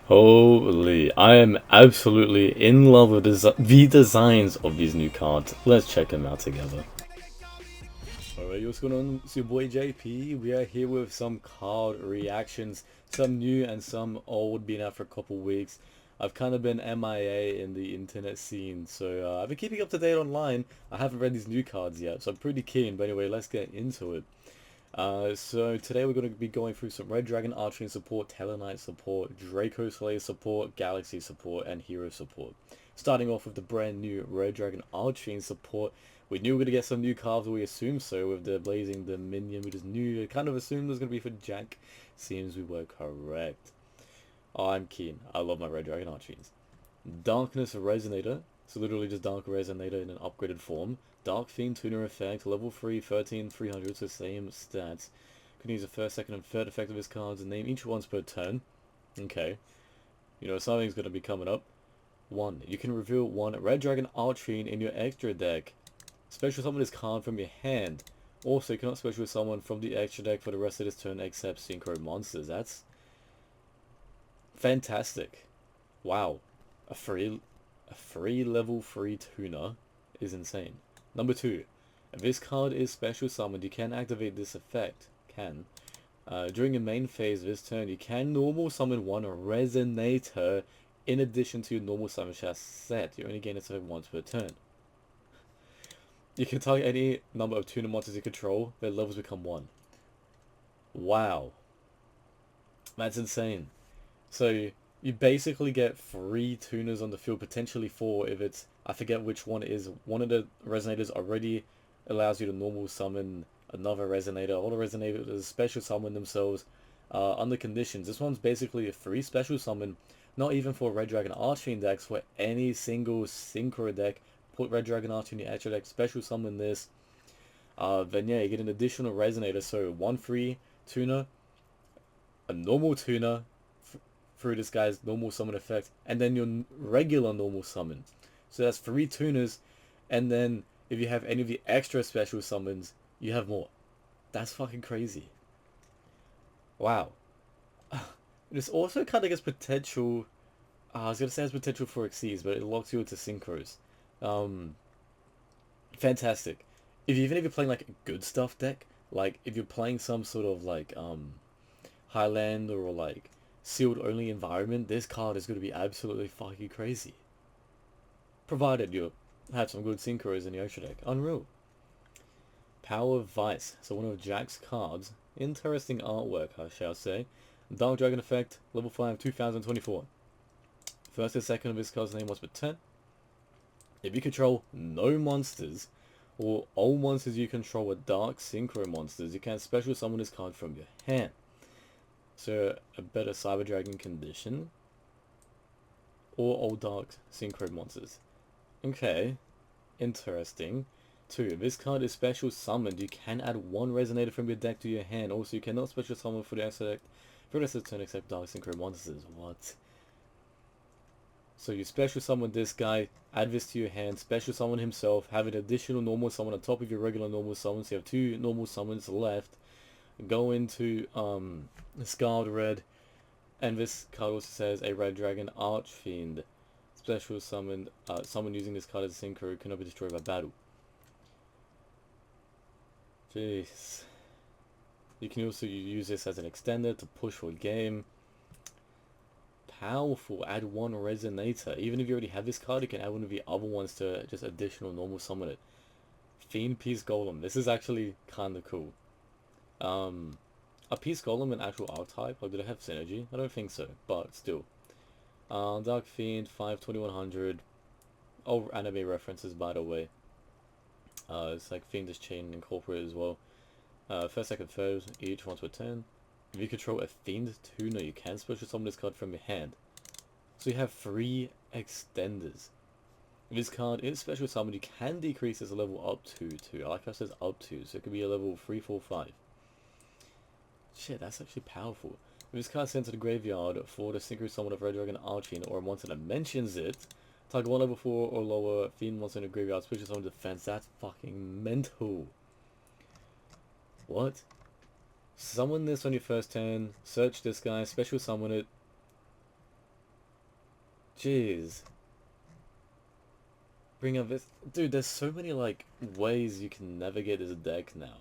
Holy, I am absolutely in love with the designs of these new cards. Let's check them out together. Alright, what's going on? It's your boy JP. We are here with some card reactions, some new and some old, been out for a couple weeks. I've kind of been MIA in the internet scene, so I've been keeping up to date online. I haven't read these new cards yet, so I'm pretty keen. But anyway, let's get into it. So today we're going to be going through some Red Dragon ARCHFIEND support, TELLARKNIGHT support, Draco Slayer support, Galaxy support, and Hero support. Starting off with the brand new Red Dragon ARCHFIEND support. We knew we were going to get some new cards, we assumed so, with the Blazing Dominion. We just knew, kind of assumed it was going to be for Jack. Seems we were correct. Oh, I'm keen. I love my Red Dragon ARCHFIENDs. Darkness Resonator. So literally just Dark Resonator in an upgraded form. Dark Fiend Tuner effect, level 3, 13, 300, so same stats. Can use the first, second, and third effect of his cards and name each once per turn. Okay. You know, something's going to be coming up. 1. You can reveal one Red Dragon ARCHFIEND in your extra deck. Special summon this card from your hand. Also, you cannot special summon from the extra deck for the rest of this turn except Synchro Monsters. That's fantastic. Wow. A free level 3 tuner is insane. Number 2. If this card is special summoned, you can activate this effect. During your main phase this turn, you can normal summon one Resonator in addition to your normal summon set. You only gain this effect once per turn. You can target any number of tuner monsters you control, their levels become 1. Wow. That's insane. So you basically get 3 tuners on the field, potentially 4 if it's, I forget which one it is. One of the Resonators already allows you to normal summon another Resonator. All the Resonators special summon themselves under conditions. This one's basically a 3 special summon, not even for Red Dragon ARCHFIEND decks, for any single Synchro deck. Put Red Dragon ARCHFIEND in your extra deck, special summon this. Then yeah, you get an additional Resonator, so 1 free tuner, a normal tuner, through this guy's normal summon effect, and then your regular normal summon. So that's 3 tuners, and then if you have any of the extra special summons, you have more. That's fucking crazy. Wow. This also kind of gets potential. I was gonna say it has potential for Xyz, but it locks you into synchros. Fantastic. Even if you're playing like a good stuff deck, like if you're playing some sort of like Highland or like sealed only environment, this card is going to be absolutely fucking crazy. Provided you have some good synchros in your extra deck. Unreal. Power Vice. So one of Jack's cards. Interesting artwork, I shall say. Dark Dragon effect, level 5, 2024. First and second of his card's name was per 10. If you control no monsters, or all monsters you control are dark synchro monsters, you can special summon this card from your hand. So a better Cyber Dragon condition, or all dark synchro monsters. Okay, interesting. 2. If this card is special summoned, you can add 1 Resonator from your deck to your hand. Also, you cannot special summon for the rest of the turn except dark synchro monsters. What? So you special summon this guy, add this to your hand, special summon himself, have an additional normal summon on top of your regular normal summons. So you have 2 normal summons left. Go into Scarred Red, and this card also says a Red Dragon ARCHFIEND. Special summoned, someone using this card as a synchro cannot be destroyed by battle. Jeez. You can also use this as an extender to push for a game. Powerful. Add 1 Resonator. Even if you already have this card, you can add one of the other ones to just additional normal summon it. Fiend Peace Golem. This is actually kind of cool. A Peace Golem an actual archetype? Like, did it have synergy? I don't think so, but still. Dark Fiend, 5, 2100. All anime references, by the way. It's like Fiendish Chain incorporated as well. First, second, third, each once per 10. If you control a Fiend tuner, you can special summon this card from your hand. So you have 3 extenders. If this card is special summoned, you can decrease this level up to 2. I like how it says up to, so it could be a level 3, 4, 5. Shit, that's actually powerful. If this card is sent to the graveyard for the synchro summon of Red Dragon ARCHFIEND or a monster that mentions it, target 1 level 4 or lower Fiend monster in the graveyard, special summon defense. That's fucking mental. What? Summon this on your first turn, search this guy, special summon it. Jeez. Bring up this... Dude, there's so many, like, ways you can navigate this deck now.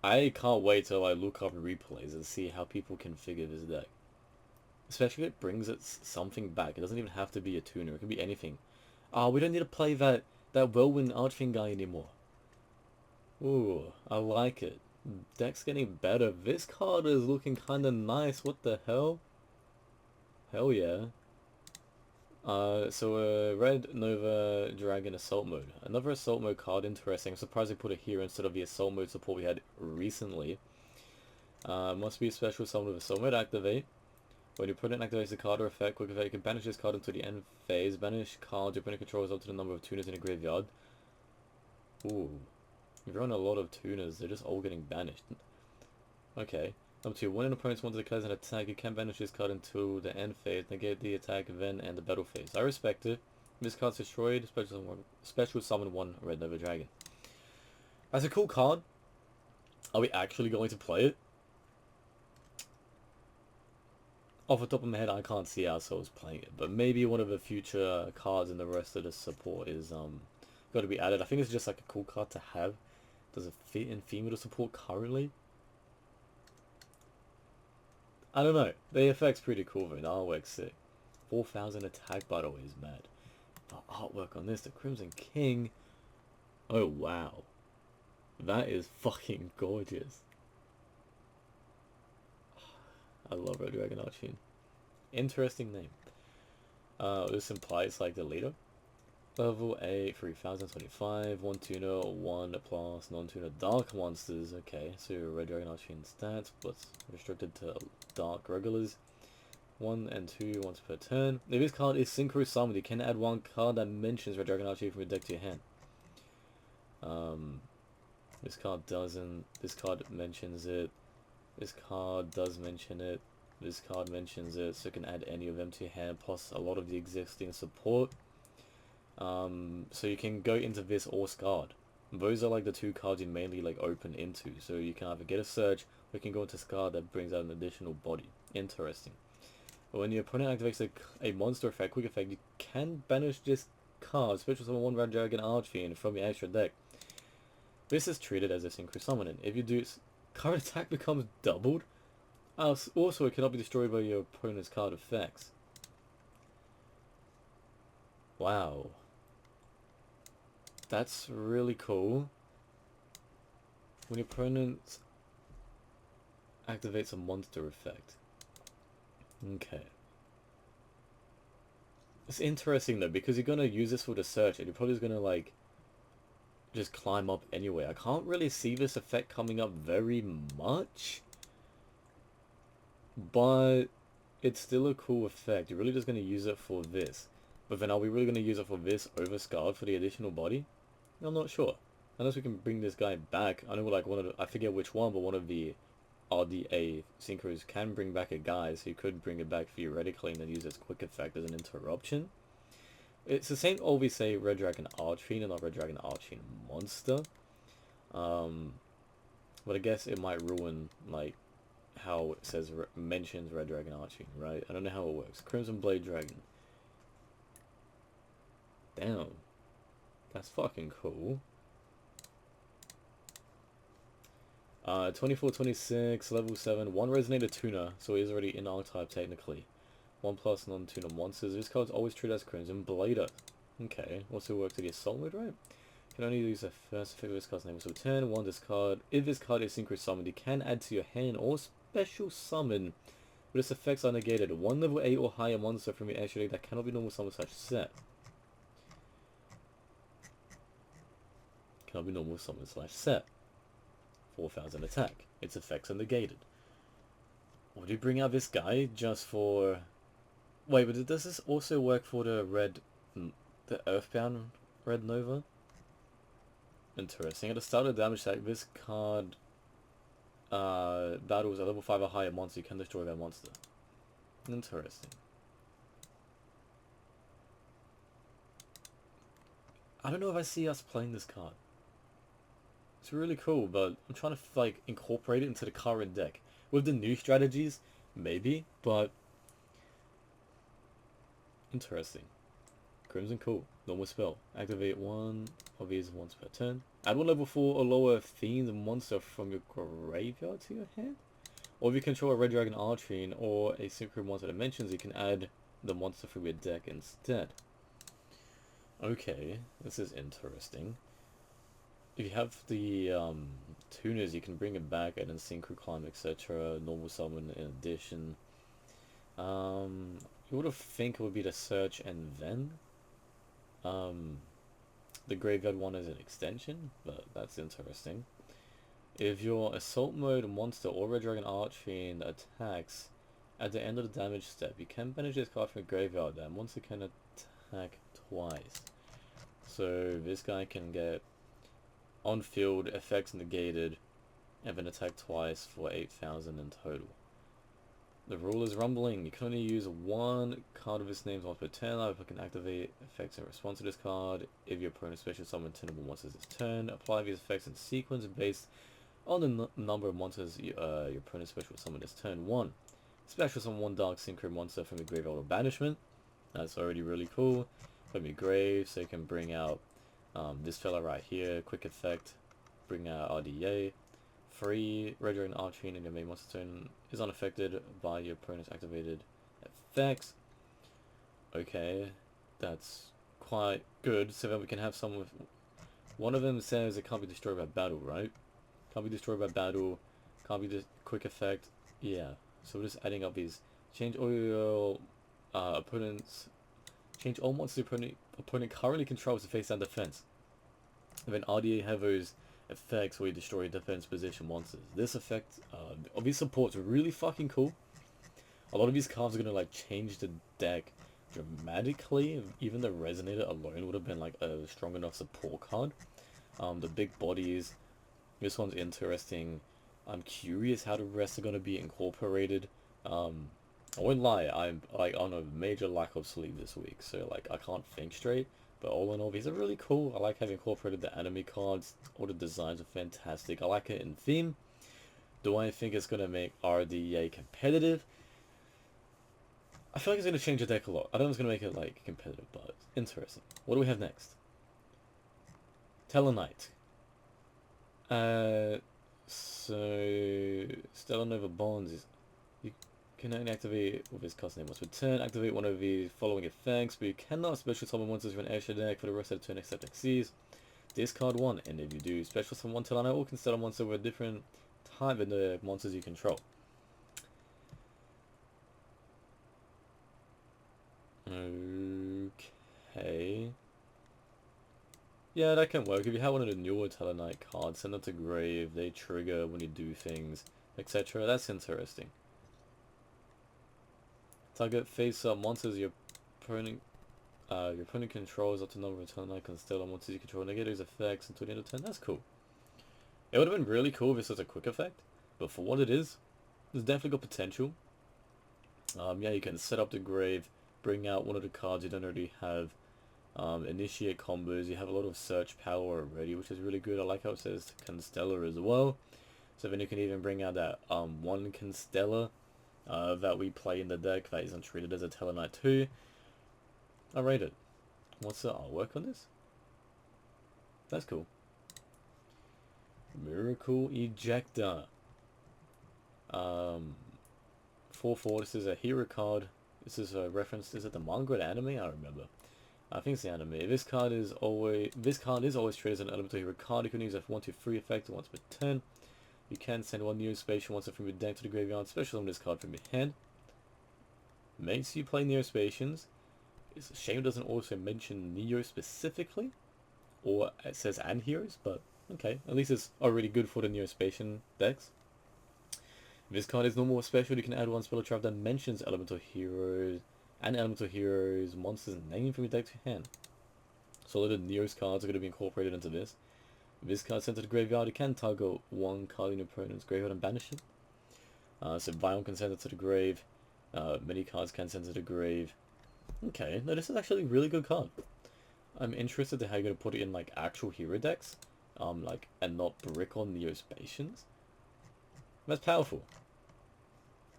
I can't wait till I look up replays and see how people configure this deck. Especially if it brings it something back. It doesn't even have to be a tuner. It can be anything. Oh, we don't need to play that Whirlwind ARCHFIEND guy anymore. Ooh, I like it. Deck's getting better. This card is looking kinda nice. What the hell? Hell yeah. So Red Nova Dragon Assault Mode. Another Assault Mode card, interesting. I'm surprised they put it here instead of the Assault Mode support we had recently. Must be a special summon with Assault Mode activate. When your opponent activates a card or effect, quick effect, you can banish this card until the end phase. Banish cards your opponent controls up to the number of tuners in a graveyard. Ooh. You've run a lot of tuners, they're just all getting banished. Okay. Number 2, when an opponent's wanted to declares an attack, you can banish this card until the end phase, negate the attack event and the battle phase. I respect it. This card's destroyed, special summon 1 Red Nova Dragon. That's a cool card. Are we actually going to play it? Off the top of my head, I can't see ourselves playing it, but maybe one of the future cards in the rest of the support is got to be added. I think it's just like a cool card to have. Does it fit in female support currently? I don't know. The effect's pretty cool though. The artwork's sick. 4,000 attack, by the way, is mad. The artwork on this, the Crimson King. Oh wow, that is fucking gorgeous. I love Red Dragon ARCHFIEND. Interesting name. This implies like the leader. Level 8, 3025, 1 tuner, 1 plus non-tuner dark monsters. Okay, so Red Dragon ARCHFIEND stats, but restricted to dark regulars. 1 and 2 once per turn. If this card is synchro summoned, you can add 1 card that mentions Red Dragon ARCHFIEND from your deck to your hand. This card doesn't. This card mentions it. This card does mention it. This card mentions it, so you can add any of them to your hand, plus a lot of the existing support. So you can go into this or Scarred. Those are like the 2 cards you mainly like open into. So you can either get a Surge, or you can go into Scarred that brings out an additional body. Interesting. When your opponent activates a monster effect, quick effect, you can banish this card, special summon 1 Red Dragon ARCHFIEND from your extra deck. This is treated as a synchro summoning. If you do, current attack becomes doubled. Also, it cannot be destroyed by your opponent's card effects. Wow. That's really cool. When your opponent activates a monster effect. Okay. It's interesting though, because you're gonna use this for the search, and you're probably just gonna like just climb up anyway. I can't really see this effect coming up very much, but it's still a cool effect. You're really just gonna use it for this. But then are we really gonna use it for this over Scarred for the additional body? I'm not sure. Unless we can bring this guy back. I know like one of the, I forget which one, but one of the RDA synchros can bring back a guy, so you could bring it back theoretically and then use its quick effect as an interruption. It's the same always say Red Dragon ARCHFIEND and not Red Dragon ARCHFIEND Monster. But I guess it might ruin like how it says mentions Red Dragon ARCHFIEND, right? I don't know how it works. Crimson Blade Dragon. Damn. That's fucking cool. 24, 26, level 7, 1 Resonator Tuner, so he's already in archetype technically. 1 plus non-tuner monsters. This card's always treated as Crimson Blader. Okay, also works to the Assault Mode, right? Can only use the first effect of this card's name. So turn 1 discard. If this card is synchro summoned, you can add to your hand or special summon. But its effects are negated. 1 level 8 or higher monster from your extra deck that cannot be normal summoned / set. Cannot be normal summon / set. 4,000 attack. Its effects are negated. Would you bring out this guy just for... Wait, but does this also work for the red... the Earthbound Red Nova? Interesting. At the start of the damage attack, this card battles a level 5 or higher monster. You can destroy that monster. Interesting. I don't know if I see us playing this card. It's really cool, but I'm trying to like incorporate it into the current deck. With the new strategies, maybe, but Interesting. Crimson, cool. Normal spell. Activate one of these once per turn. Add one level 4 or lower fiend monster from your graveyard to your hand. Or if you control a red dragon archfiend or a synchro monster dimensions, you can add the monster from your deck instead. Okay, this is interesting. If you have the tuners, you can bring it back and then synchro climb, etc. Normal summon in addition. You would have think it would be the search and then the graveyard one is an extension, but that's interesting. If your assault mode monster or red dragon archfiend attacks at the end of the damage step, you can banish this card from your graveyard. That monster can attack twice. So this guy can get on field effects negated and then attack twice for 8,000 in total. The rule is rumbling. You can only use one card of its name once per turn. If I can activate effects in response to this card. If your opponent special summon tenable monsters this turn, apply these effects in sequence based on the number of monsters your opponent special summon this turn. 1. Special summon one dark synchro monster from your graveyard or banishment. That's already really cool. From your grave, so you can bring out this fella right here. Quick effect. Bring out RDA. 3. Red Dragon Archfiend in your main monster turn is unaffected by your opponent's activated effects. Okay, that's quite good. So then we can have some with... One of them says it can't be destroyed by battle, right? Can't be destroyed by battle. Can't be quick effect. Yeah. So we're just adding up these. Change all your opponents. Change all monsters your opponent currently controls to face down defense. And then RDA have those effects where you destroy defense position monsters. This effect of these supports are really fucking cool. A lot of these cards are gonna like change the deck dramatically. Even the Resonator alone would have been like a strong enough support card. The big bodies. This one's interesting. I'm curious how the rest are gonna be incorporated. I won't lie, I'm like on a major lack of sleep this week, so like I can't think straight. But all in all, these are really cool. I like having incorporated the anime cards. All the designs are fantastic. I like it in theme. Do I think it's gonna make RDA competitive? I feel like it's gonna change the deck a lot. I don't know if it's gonna make it like competitive, but interesting. What do we have next? TELLARKNIGHT. So Stellar Nova Bonds is you can only activate with his cast name once per turn. Activate one of the following effects, but you cannot special summon monsters from an extra deck for the rest of the turn except Xyz. Discard one, and if you do special summon one TELLARKNIGHT, or can summon a monster with a different type than the monsters you control. Okay. Yeah, that can work. If you have one of the newer TELLARKNIGHT cards, send them to grave, they trigger when you do things, etc. That's interesting. Target face-up monsters your opponent controls up to number of TELLARKNIGHT Constellar monsters you control negate effects until the end of turn. That's cool. It would have been really cool if this was a quick effect, but for what it is, there's definitely got potential. Yeah, you can set up the grave, bring out one of the cards you don't already have, initiate combos. You have a lot of search power already, which is really good. I like how it says Constellar as well. So then you can even bring out that one Constellar that we play in the deck that isn't treated as a TELLARKNIGHT 2. I rate it. What's the artwork on this? That's cool. Miracle Ejector. 4/4. This is a hero card. This is a reference. Is it the manga or the anime? I don't remember. I think it's the anime. This card is always treated as an elemental hero card. You can use a 1/2/3 effect once per turn. You can send one Neospatial monster from your deck to the graveyard. Special summon this card from your hand. Makes you play Neospatians. It's a shame it doesn't also mention Neo specifically, or it says and heroes, but okay, at least it's already good for the Neospatian decks. If this card is normal or special, you can add one spell or trap that mentions elemental heroes and elemental heroes monsters name from your deck to your hand. So all the Neos cards are going to be incorporated into this. If this card sent to the graveyard, you can target one card in your opponent's graveyard and banish it. So Vion can send it to the grave. Many cards can send it to the grave. Okay, no, this is actually a really good card. I'm interested in how you're going to put it in like actual hero decks, like and not brick on Neospatians. That's powerful.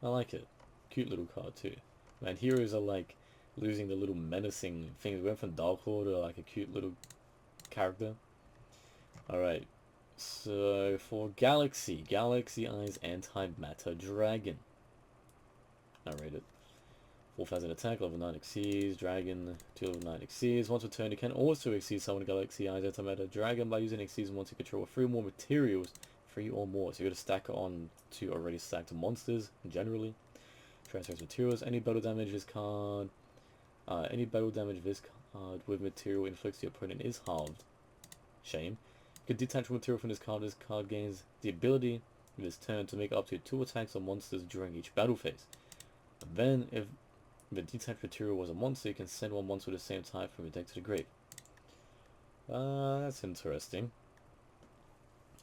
I like it. Cute little card too. Man, heroes are like losing the little menacing thing. We went from Dark Lord to like a cute little character. Alright, so for Galaxy Eyes Antimatter Dragon. I'll rate it. 4,000 attack, level 9 exceeds, dragon, 2 level 9 exceeds. Once per turn, you can also exceed someone Galaxy Eyes Antimatter Dragon by using exceeds once you control 3 more materials, 3 or more. So you gotta stack it on to already stacked monsters, generally. Transfers materials, any battle damage this card with material inflicts the opponent is halved. Shame. You can detach material from this card. This card gains the ability with its turn to make up to 2 attacks on monsters during each battle phase. And then, if the detached material was a monster, you can send one monster with the same type from your deck to the grave. That's interesting.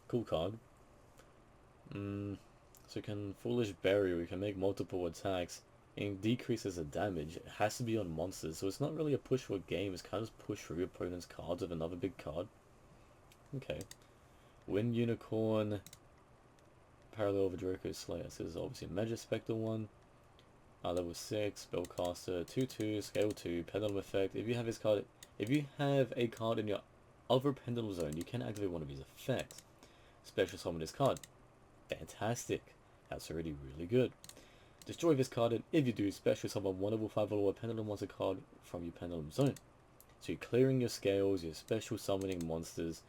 Cool card. So you can Foolish Burial, you can make multiple attacks and decreases the damage. It has to be on monsters, so it's not really a push for a game, it's kind of push through your opponent's cards with another big card. Okay. Wind Unicorn, Parallel of Draco Slayer. So this is obviously a Magic Spectre one. Level 6, Spellcaster, 2/2, Scale 2, Pendulum Effect. If you have a card in your other Pendulum Zone, you can activate one of these effects. Special Summon this card. Fantastic. That's already really good. Destroy this card, and if you do, special summon one level 5 or lower Pendulum Monster card from your Pendulum Zone. So you're clearing your scales, you're special summoning monsters.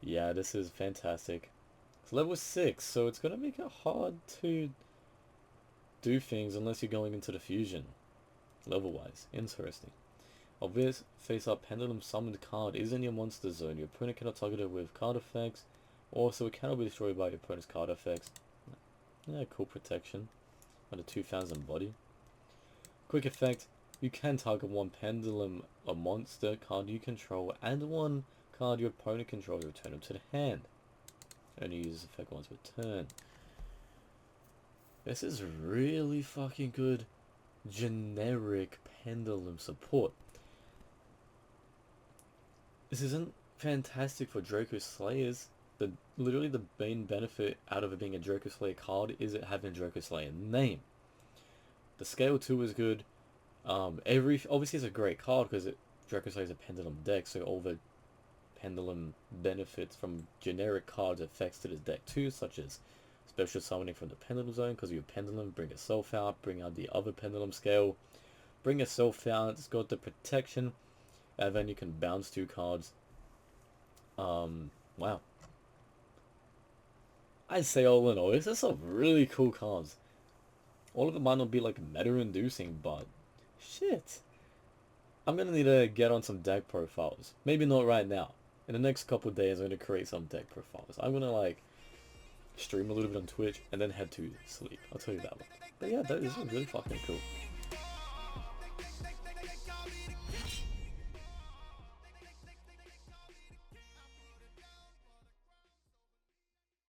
Yeah, this is fantastic. It's level 6, so it's going to make it hard to do things unless you're going into the fusion. Level-wise. Interesting. Of this, face-up Pendulum Summoned card is in your monster zone. Your opponent cannot target it with card effects. Also, it cannot be destroyed by your opponent's card effects. Yeah, cool protection. Under 2,000 body. Quick effect. You can target one Pendulum, a monster card you control, and one card your opponent controls, return them to the hand. Only use this effect once per turn. This is really fucking good generic Pendulum support. This isn't fantastic for Draco Slayers. Literally the main benefit out of it being a Draco Slayer card is it having a Draco Slayer name. The scale 2 is good. Obviously it's a great card because Draco Slayer is a Pendulum deck, so all the Pendulum benefits from generic cards effects to this deck too, such as special summoning from the Pendulum Zone because your Pendulum, bring yourself out, bring out the other Pendulum scale, bring yourself out, it's got the protection, and then you can bounce 2 cards. Wow. I'd say all in all, this is some really cool cards. All of it might not be like meta-inducing, but shit. I'm gonna need to get on some deck profiles. Maybe not right now. In the next couple of days, I'm gonna create some deck profiles. I'm gonna like stream a little bit on Twitch and then head to sleep. I'll tell you that one. But yeah, this is really fucking cool.